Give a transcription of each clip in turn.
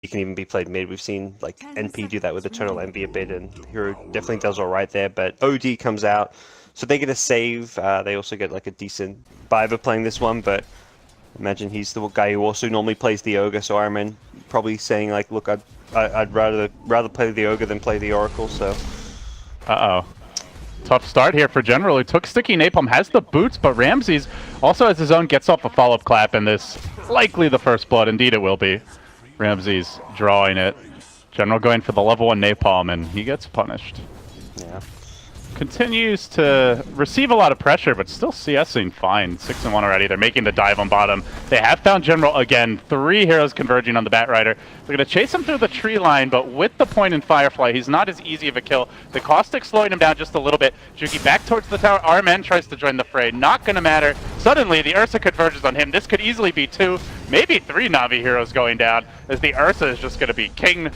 he can even be played mid. We've seen like NP do that with Eternal Envy a bit, and Hero definitely does all right there. But OD comes out, so they get a save. They also get like a decent Biver playing this one, but imagine he's the guy who also normally plays the Ogre. So Iron Man probably saying like, look, I'd rather play the Ogre than play the Oracle. So. Tough start here for General, who took Sticky Napalm, has the boots, but Ramses also has his own, gets off a follow-up clap, and this likely the first blood. Indeed it will be. Ramses drawing it. General going for the level 1 Napalm, and he gets punished. Yeah. Continues to receive a lot of pressure, but still CSing fine. 6-1 already. They're making the dive on bottom. They have found General again. 3 heroes converging on the Bat Rider. They're going to chase him through the tree line, but with the point in Firefly, he's not as easy of a kill. The Caustic slowing him down just a little bit. Juki back towards the tower. RMN tries to join the fray. Not going to matter. Suddenly, the Ursa converges on him. This could easily be 2, maybe 3 Na'Vi heroes going down, as the Ursa is just going to be king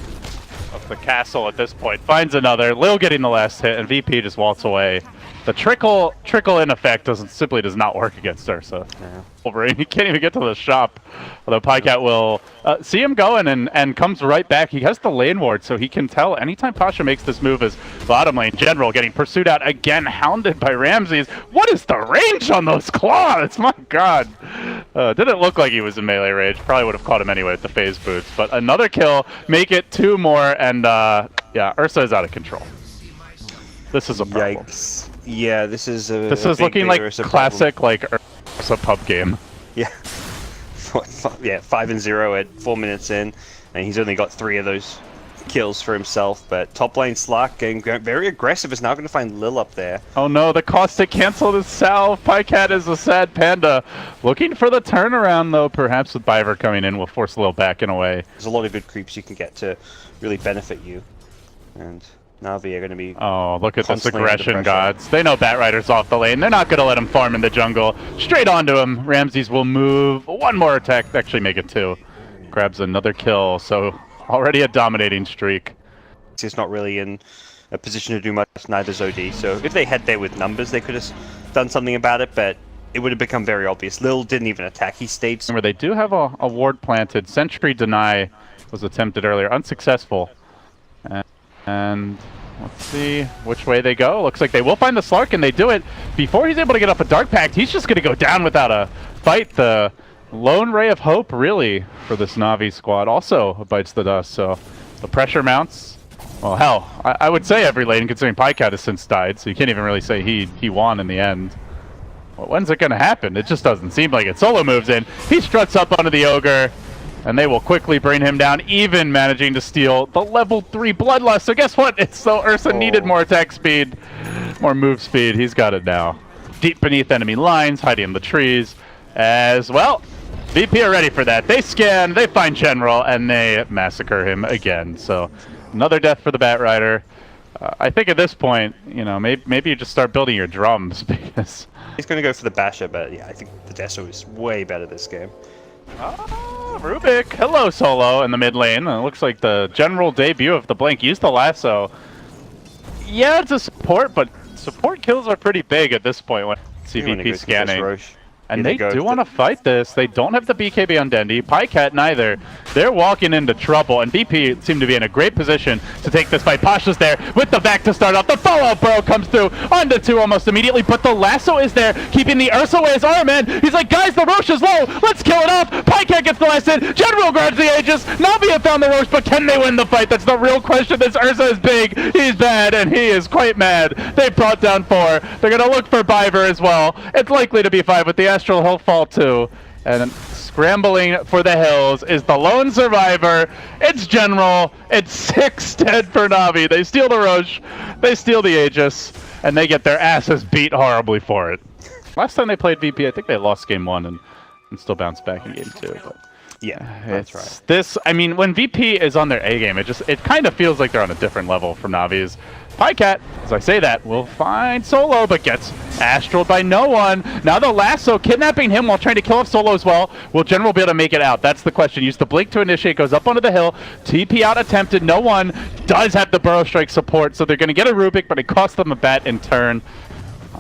of the castle at this point. Finds another. Lil getting the last hit, and VP just walks away. The trickle in effect simply does not work against Ursa. Yeah. Wolverine, he can't even get to the shop. Although Pycat will see him going and comes right back. He has the lane ward, so he can tell anytime Pasha makes this move as bottom lane. General getting pursued out again, hounded by Ramses. What is the range on those claws? My god. Didn't look like he was in melee range. Probably would have caught him anyway with the phase boots. But another kill, make it 2 more, and yeah, Ursa is out of control. This is a problem. Yikes. Yeah, this is a This is looking like classic like Ursa pub game. Yeah. Yeah, 5-0 at 4 minutes in, and he's only got 3 of those kills for himself. But top lane Slark getting very aggressive, is now going to find Lil up there. Oh no, the Caustic canceled his salve. Pycat is a sad panda. Looking for the turnaround though, perhaps with Biver coming in will force Lil back in a way. There's a lot of good creeps you can get to really benefit you. And Na'Vi are going to be... Oh, look at this aggression, gods. They know Bat Rider's off the lane. They're not going to let him farm in the jungle. Straight onto him. Ramses will move. 1 more attack. Actually make it 2. Grabs another kill. So already a dominating streak. He's not really in a position to do much, neither's OD. So if they had there with numbers, they could have done something about it, but it would have become very obvious. Lil didn't even attack. He stayed... Remember, they do have a ward planted. Sentry deny was attempted earlier. Unsuccessful. And let's see which way they go. Looks like they will find the Slark, and they do it. Before he's able to get up a Dark Pact, he's just going to go down without a fight. The lone ray of hope, really, for this Na'Vi squad also bites the dust. So the pressure mounts. Well, hell, I would say every lane, considering Pycat has since died, so you can't even really say he won in the end. Well, when's it going to happen? It just doesn't seem like it. Solo moves in. He struts up onto the Ogre. And they will quickly bring him down, even managing to steal the level 3 Bloodlust. So guess what? It's so Ursa needed more attack speed, more move speed. He's got it now. Deep beneath enemy lines, hiding in the trees. As well, VP are ready for that. They scan, they find General, and they massacre him again. So another death for the Bat Rider. I think at this point, you know, maybe you just start building your drums because... He's going to go for the Basher, but yeah, I think the Deso is way better this game. Rubik, hello Solo in the mid lane. It looks like the general debut of the Blink. Use the lasso. Yeah, it's a support, but support kills are pretty big at this point when CVP scanning. And they do want to fight this. They don't have the BKB on Dendi. Pycat neither. They're walking into trouble, and BP seem to be in a great position to take this fight. Pasha's there with the back to start off. The follow-up burrow comes through onto 2 almost immediately, but the lasso is there, keeping the Ursa away as Arman. He's like, guys, the Roche is low. Let's kill it off. Pycat gets the last hit. General grabs the Aegis. Na'Vi have found the Roche, but can they win the fight? That's the real question. This Ursa is big. He's bad, and he is quite mad. They brought down 4. They're going to look for Biver as well. It's likely to be 5 with the Astral. He'll fall 2. And scrambling for the hills is the lone survivor. It's General. It's 6 dead for Na'Vi. They steal the Roche, they steal the Aegis, and they get their asses beat horribly for it. Last time they played VP, I think they lost game 1 and still bounced back in game 2. But yeah, that's right. This, I mean, when VP is on their A game, it kind of feels like they're on a different level from Na'Vi's. Pycat, as I say that, will find Solo, but gets astraled by no one. Now the lasso kidnapping him while trying to kill off Solo as well. Will General be able to make it out? That's the question. Use the blink to initiate, goes up onto the hill. TP out attempted, no one. Does have the Burrow Strike support, so they're going to get a Rubik, but it costs them a bat in turn.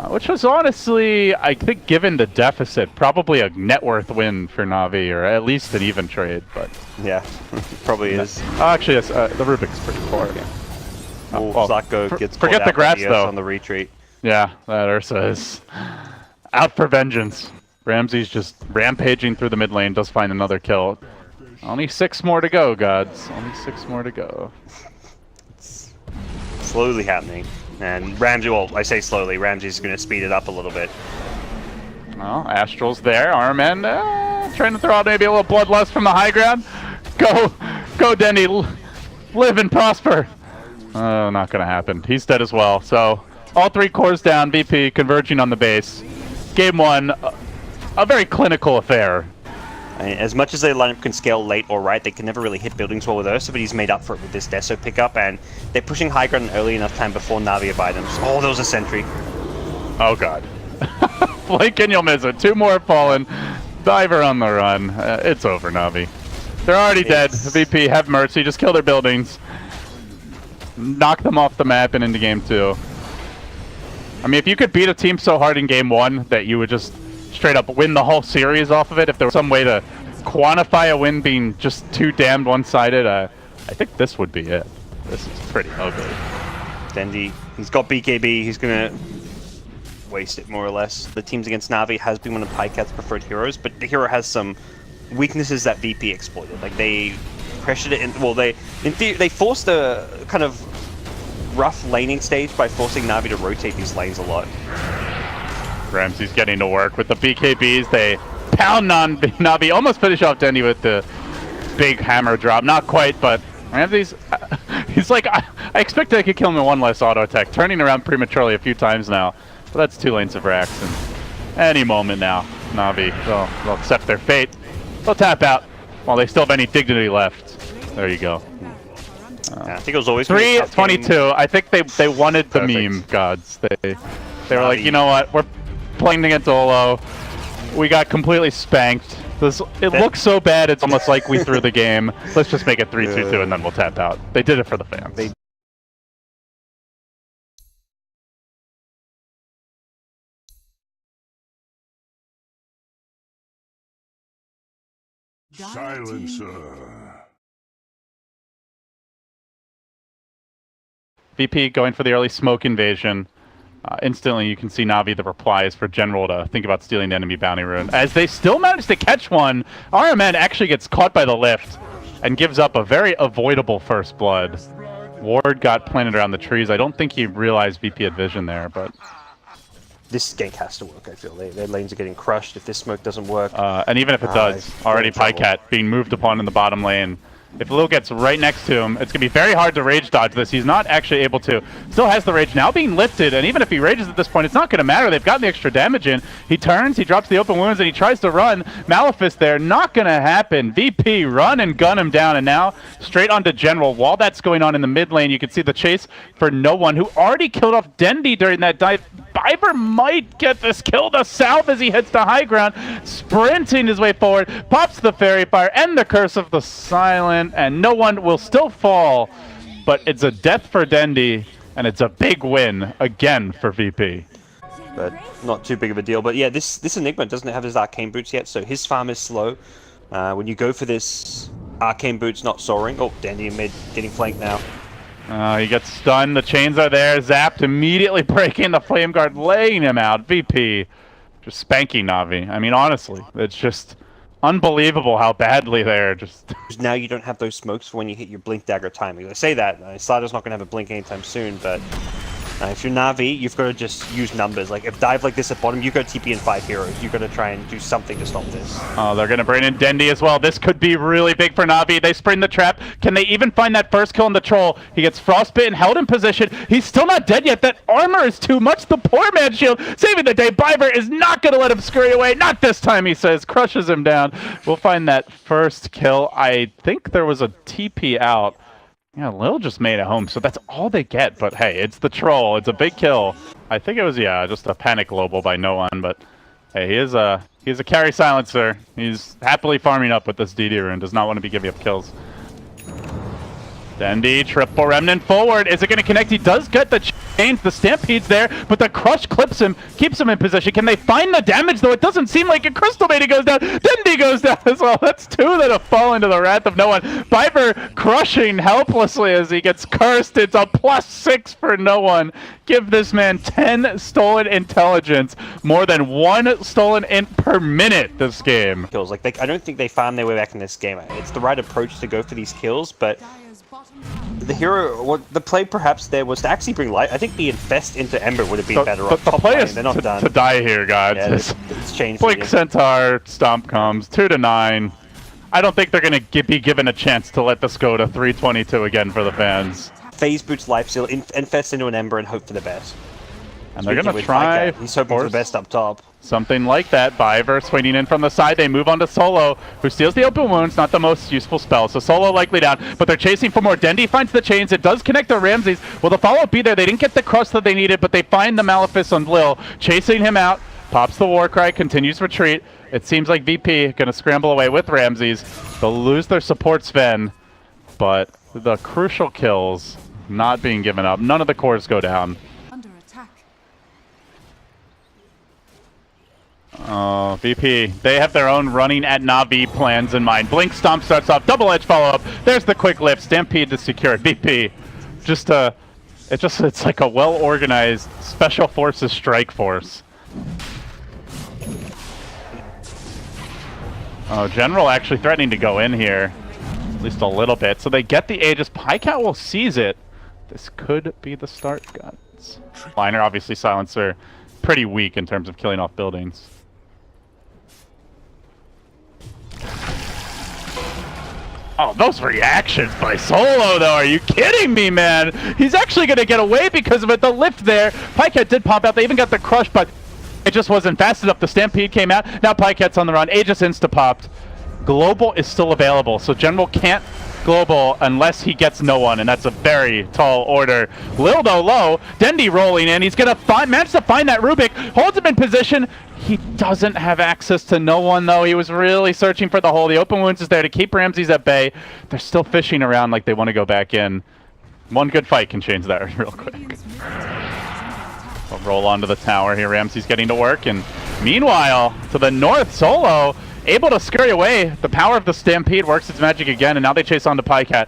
Which was honestly, I think, given the deficit, probably a net worth win for Na'Vi, or at least an even trade. But Yeah, probably is. oh, actually, yes, the Rubik's pretty poor. Yeah. Well, Zarko gets forget caught the out by grass, Ursa though. on the retreat. Yeah, that Ursa is out for vengeance. Ramsey's just rampaging through the mid lane, does find another kill. Only 6 more to go, gods. Only 6 more to go. It's slowly happening. And Ramsey, well, I say slowly, Ramsey's going to speed it up a little bit. Well, Astral's there. Armen trying to throw out maybe a little bloodlust from the high ground. Go, Denny. Live and prosper. Oh, not going to happen. He's dead as well. So, all 3 cores down. VP converging on the base. Game 1, a very clinical affair. As much as their lineup can scale late or right, they can never really hit buildings well with Ursa, but he's made up for it with this Deso pickup, and they're pushing high ground early enough time before Na'Vi are by them. So, oh, there was a sentry. Oh, God. Blink and you'll miss it. 2 more have fallen. Diver on the run. It's over, Na'Vi. They're already dead. VP, have mercy. Just kill their buildings. Knock them off the map and into game 2. I mean, if you could beat a team so hard in game 1 that you would just straight up win the whole series off of it, if there was some way to quantify a win being just too damned one-sided, I think this would be it. This is pretty ugly. Dendi, he's got BKB, he's gonna waste it more or less. The teams against Na'Vi has been one of Pykat's preferred heroes, but the hero has some weaknesses that VP exploited. Like, they pressured it in, well, they forced a kind of rough laning stage by forcing Na'Vi to rotate these lanes a lot. Ramsey's getting to work with the BKBs. They pound on Na'Vi, almost finish off Dendy with the big hammer drop. Not quite, but Ramsey's, he's like, I expect I could kill him in 1 less auto attack. Turning around prematurely a few times now. But that's 2 lanes of racks, and any moment now, Na'Vi, they'll accept their fate. They'll tap out while they still have any dignity left. There you go. I think it was always 3-22. I think they wanted the meme, gods. They were like, you know what? We're playing against Olo. We got completely spanked. It looks so bad, it's almost like we threw the game. Let's just make it 3-2-2 and then we'll tap out. They did it for the fans. Silencer. VP going for the early smoke invasion. Instantly, you can see Na'Vi, the replies for General to think about stealing the enemy bounty rune. As they still manage to catch one, RMN actually gets caught by the lift and gives up a very avoidable first blood. Ward got planted around the trees. I don't think he realized VP had vision there, but... This gank has to work, I feel. Their lanes are getting crushed if this smoke doesn't work. And even if it does, already Pycat being moved upon in the bottom lane. If Lil gets right next to him, it's going to be very hard to rage dodge this. He's not actually able to. Still has the rage now being lifted, and even if he rages at this point, it's not going to matter. They've gotten the extra damage in. He turns, he drops the open wounds, and he tries to run. Malefice there, not going to happen. VP run and gun him down, and now straight onto General. While that's going on in the mid lane, you can see the chase for No One, who already killed off Dendi during that dive. Biver might get this kill to south as he heads to high ground, sprinting his way forward, pops the Fairy Fire and the Curse of the Silent, and No One will still fall, but it's a death for Dendi, and it's a big win again for VP. But not too big of a deal. But yeah, this Enigma doesn't have his Arcane Boots yet, so his farm is slow. When you go for this Arcane Boots not soaring, oh, Dendi in mid, getting flanked now. He gets stunned, the chains are there, zapped, immediately breaking the Flame Guard, laying him out. VP just spanking Na'Vi. I mean, honestly, it's just unbelievable how badly they're just... Now you don't have those smokes for when you hit your Blink Dagger timing. I say that, Slider's not going to have a Blink anytime soon, but if you're Na'Vi, you've got to just use numbers. Like, if dive like this at bottom, you've got to TP in 5 heroes. You've got to try and do something to stop this. Oh, they're going to bring in Dendi as well. This could be really big for Na'Vi. They spring the trap. Can they even find that first kill on the Troll? He gets frostbitten, held in position. He's still not dead yet. That armor is too much. The poor man's shield saving the day. Biver is not going to let him scurry away. Not this time, he says. Crushes him down. We'll find that first kill. I think there was a TP out. Yeah, Lil just made it home, so that's all they get. But hey, it's the Troll. It's a big kill. I think it was, yeah, just a panic global by No One. But hey, he's a carry silencer. He's happily farming up with this DD rune. Does not want to be giving up kills. Dendi, triple remnant forward. Is it going to connect? He does get the chain gains. The Stampede's there, but the Crush clips him, keeps him in position. Can they find the damage, though? It doesn't seem like it. Crystal Maiden goes down. Dendi goes down as well. That's two that have fallen to the wrath of no one. Viper crushing helplessly as he gets cursed. It's a +6 for no one. Give this man 10 stolen intelligence, more than 1 stolen int per minute this game. Kills. Like I don't think they found their way back in this game. It's the right approach to go for these kills, but the hero, what the play perhaps there was to actually bring light. I think the infest into Ember would have been better off. The play is They're not done. to die here, guys. Yeah, it's changed. Blink Centaur, Stomp comes, 2-9. I don't think they're going to be given a chance to let this go to 322 again for the fans. Phase boots lifesteal, infest into an Ember, and hope for the best. And they're going to try. He's hoping for the best up top. Something like that. Viver swinging in from the side. They move on to Solo, who steals the open wounds. Not the most useful spell. So Solo likely down, but they're chasing for more. Dendi finds the chains. It does connect the Ramses. Will the follow-up be there? They didn't get the crush that they needed, but they find the Malefice on Lil. Chasing him out. Pops the Warcry. Continues retreat. It seems like VP going to scramble away with Ramses. They'll lose their support Sven, but the crucial kills not being given up. None of the cores go down. Oh, VP, they have their own running at Na'Vi plans in mind. Blink Stomp starts off, double edge follow-up. There's the quick lift, Stampede to secure it. VP, it's like a well-organized Special Forces strike force. Oh, General actually threatening to go in here, at least a little bit. So they get the Aegis. Pycat will seize it. This could be the start, guys. Liner, obviously, Silencer, pretty weak in terms of killing off buildings. Oh, those reactions by Solo, though. Are you kidding me, man? He's actually going to get away because of it. The lift there. Pycat did pop out. They even got the crush, but it just wasn't fast enough. The Stampede came out. Now Pycat's on the run. Aegis insta-popped. Global is still available, so General can't global unless he gets no one, and that's a very tall order. Lildo low. Dendi rolling in. He's going to manage to find that Rubik. Holds him in position. He doesn't have access to no one, though. He was really searching for the hole. The open wounds is there to keep Ramses at bay. They're still fishing around like they want to go back in. One good fight can change that real quick. We'll roll onto the tower here. Ramses getting to work. And meanwhile, to the north, Solo able to scurry away. The power of the Stampede works its magic again, and now they chase on to Pycat.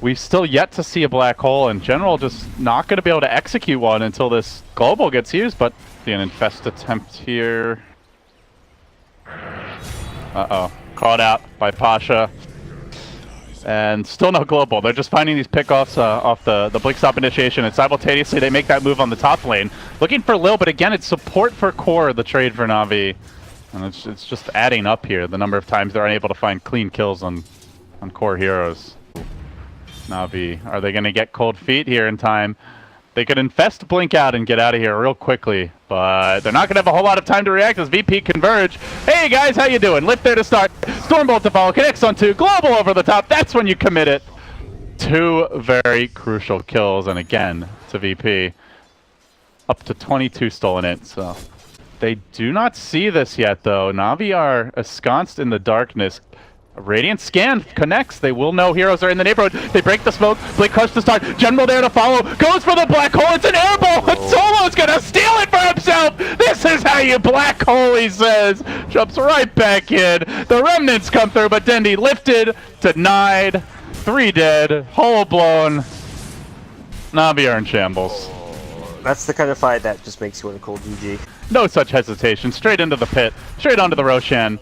We've still yet to see a black hole. In general, just not going to be able to execute one until this global gets used, but an infest attempt here. Uh-oh. Caught out by Pasha. And still no global. They're just finding these pickoffs off the Blink Stop initiation, and simultaneously they make that move on the top lane. Looking for Lil, but again, it's support for core, the trade for Na'Vi. And it's just adding up here, the number of times they're unable to find clean kills on core heroes. Na'Vi, are they going to get cold feet here in time? They could infest Blink out and get out of here real quickly, but they're not going to have a whole lot of time to react as VP converge. Hey guys, how you doing? Lift there to start. Stormbolt to follow. Connects on 2. Global over the top. That's when you commit it. 2 very crucial kills, and again to VP. Up to 22 stolen int, so they do not see this yet, though. Na'Vi are ensconced in the darkness. A Radiant scan connects. They will know heroes are in the neighborhood. They break the smoke. Blink crush to start. General there to follow. Goes for the black hole. It's an airball. But Solo's gonna steal it for himself. This is how you black hole, he says. Jumps right back in. The remnants come through, but Dendi lifted, denied. 3 dead. Hole blown. Na'Vi are in shambles. That's the kind of fight that just makes you want to call GG. No such hesitation. Straight into the pit. Straight onto the Roshan.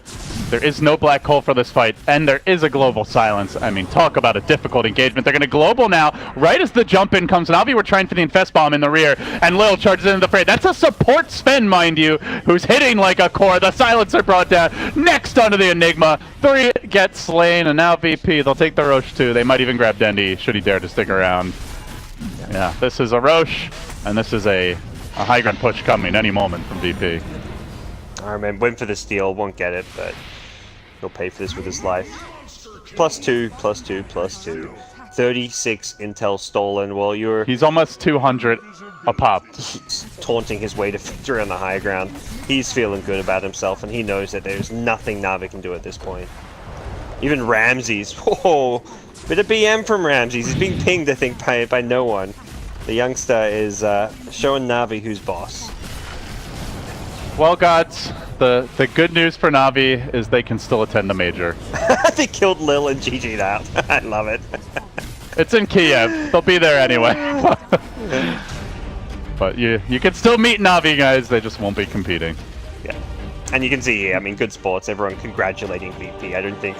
There is no black hole for this fight, and there is a global silence. I mean, talk about a difficult engagement. They're going to global now. Right as the jump in comes, Na'Vi were trying for the infest bomb in the rear, and Lil charges into the fray. That's a support Sven, mind you, who's hitting like a core. The silencer brought down. Next onto the Enigma. 3 get slain, and now VP. They'll take the Roche too. They might even grab Dendi, should he dare to stick around. Yeah, this is a Roche, and this is a high ground push coming any moment from VP. I mean, went for the steal, won't get it, but he'll pay for this with his life. +2, +2, +2. 36 intel stolen. Well, He's almost 200 a pop. He's taunting his way to victory on the high ground. He's feeling good about himself, and he knows that there's nothing Na'Vi can do at this point. Even Ramses. Whoa! Bit of BM from Ramses. He's being pinged, I think, by no one. The youngster is showing Navi who's boss. Well, gods, the good news for Navi is they can still attend the major. They killed Lil and GG'd out. I love it. It's in Kiev. They'll be there anyway. But you can still meet Navi, guys. They just won't be competing. Yeah. And you can see here, I mean, good sports. Everyone congratulating VP. I don't think